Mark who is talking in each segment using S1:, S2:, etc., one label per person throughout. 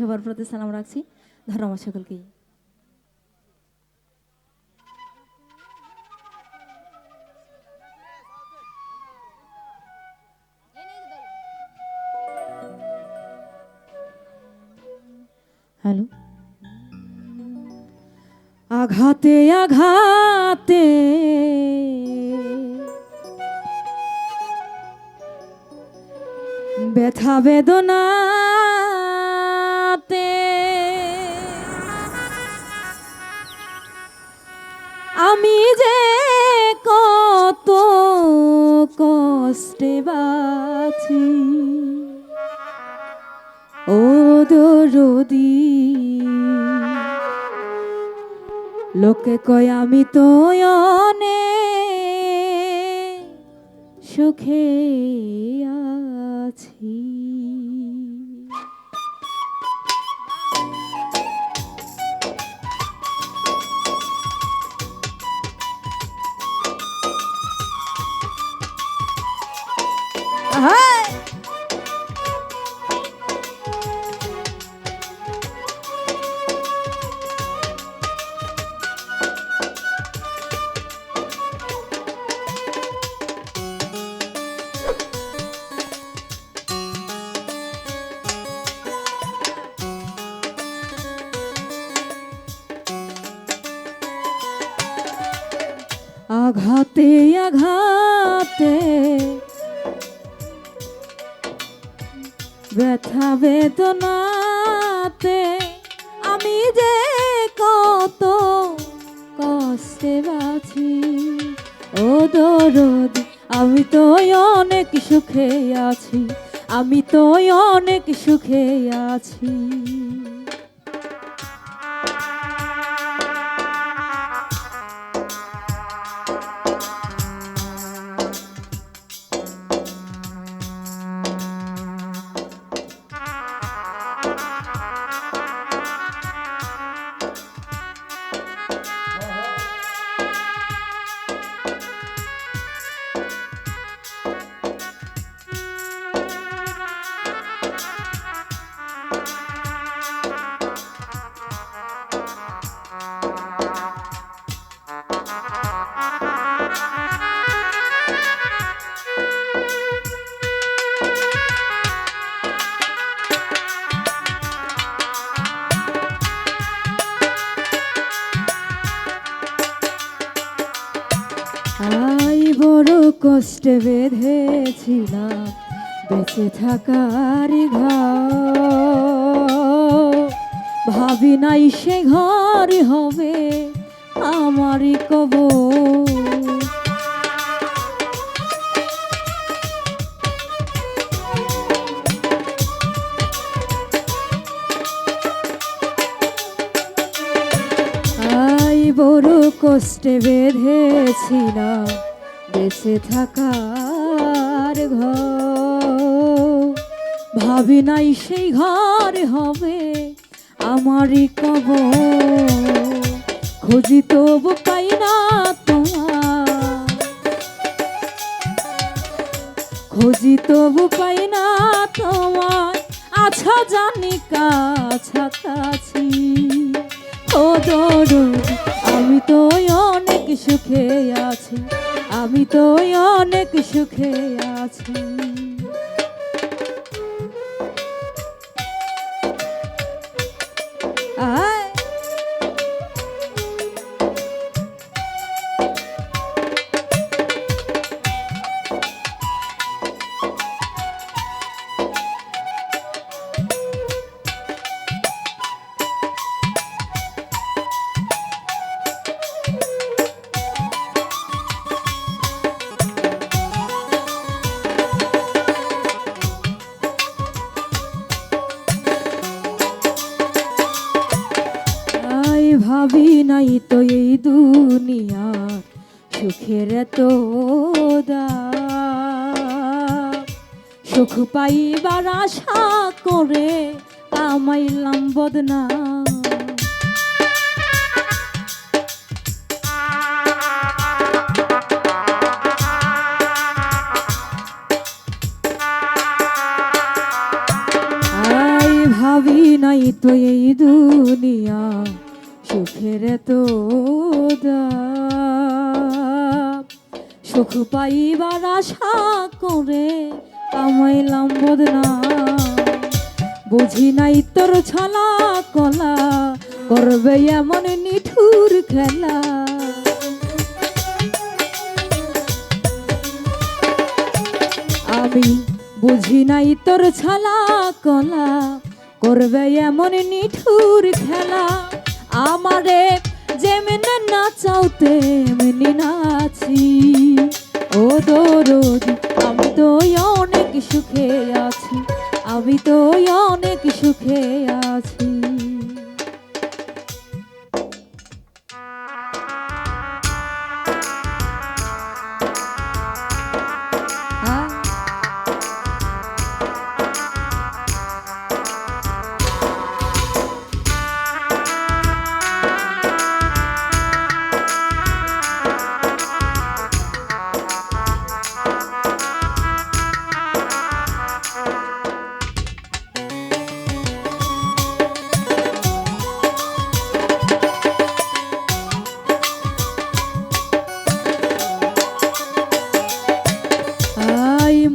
S1: সবার প্রতি সালাম রাখছি। ধন্যবাদ সকলকেই। হ্যালো। আঘাতে আঘাতে ব্যথা বেদনাতে আমি যে কত কষ্টে বাঁচি ও দরদি, লোকে কয় আমি তো অনেক সুখে আছি। আঘাতে আঘাতে ব্যথা বেদনাতে আমি যে কত কষ্টে বাঁচি ও দরদি, আমি তো অনেক সুখে আছি, আমি তো অনেক সুখে আছি। বড় কষ্টে বেঁধেছিলাম বেঁচে থাকার ঘর, ভাবি নাই সে ঘর হবে আমারই কবর। বড় কষ্টে বেঁধেছিলাম বেঁচে থাকার ঘর, ভাবি নাই সেই ঘর হবে আমারই কবর। খুঁজি তবু পাই না তোমার, খুঁজি তবু পাই না তোমার, আচ্ছা জানি কাছাকাছি ও দরদি, আমি তো অনেক সুখে আছি, আমি তো অনেক সুখে আছি। ভাবি নাই তো এই দুনিয়া সুখের এত দাম, সুখ পাইবার আশা করে কামাইলাম বদনাম। ভাবি নাই তো এই দুনিয়া সুখের তো দাম। সুখ পাইবার আশা করে কামাইলাম বদনাম। বুঝি নাই তোর ছলা কলা করবে এমন নিঠুর খেলা। আমি বুঝি নাই তোর ছলা কলা করবে এমন নিঠুর খেলা। আমারে যেমনে নাচাও তেমনি নাচি ও দরদি। আমি তো অনেক সুখে আছি, আমি তো অনেক সুখে আছি।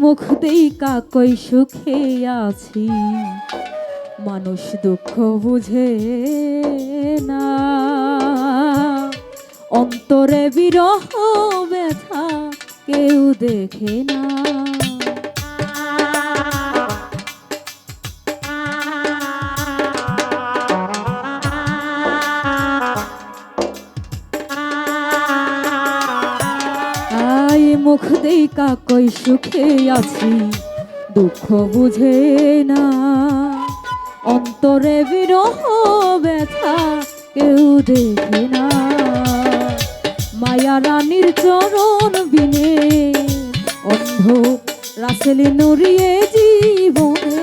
S1: মুখ দেইকা কই সুখে আছি, মানুষ দুঃখ বুঝে না। অন্তরে বিরহ ব্যথা কেউ দেখে না। মুখ দেইকা কই সুখে আছি, দুঃখ বুঝে না। অন্তরে বিরহ ব্যথা কেউ দেখে না। মায়া রানীর চরণ বিনে অন্ধ রাসেল নড়িয়ে জীবনে।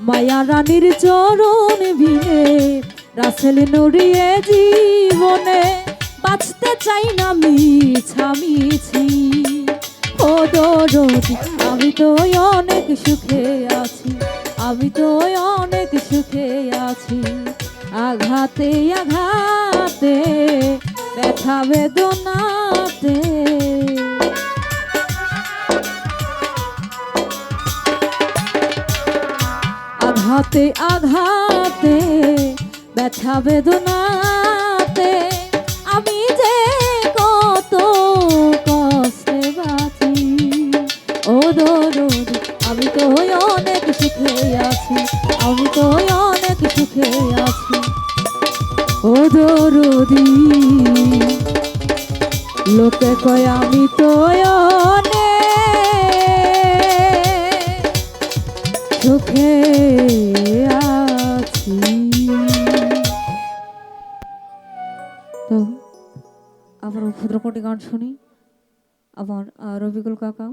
S1: মায়া রানীর চরণ বিনে রাসেল নড়িয়ে জীবনে। বাঁচতে চাই না মিছামিছি ও দরদি। আমি তো অনেক সুখে আছি, আমি তো অনেক সুখে আছি। আঘাতে আঘাতে ব্যথা বেদনাতে আঘাতে আঘাতে ব্যথা বেদনাতে আমি যে কত কষ্টে বাঁচি ও দরদি। আমি তো অনেক সুখে আছি, আমি তো অনেক সুখে আছি ও দরদি। লোকে কয় আমি তো অনেক সুখে আছি। তো আবার ক্ষুদ্রকটি গান শুনি আমার রবিকুল কাকা।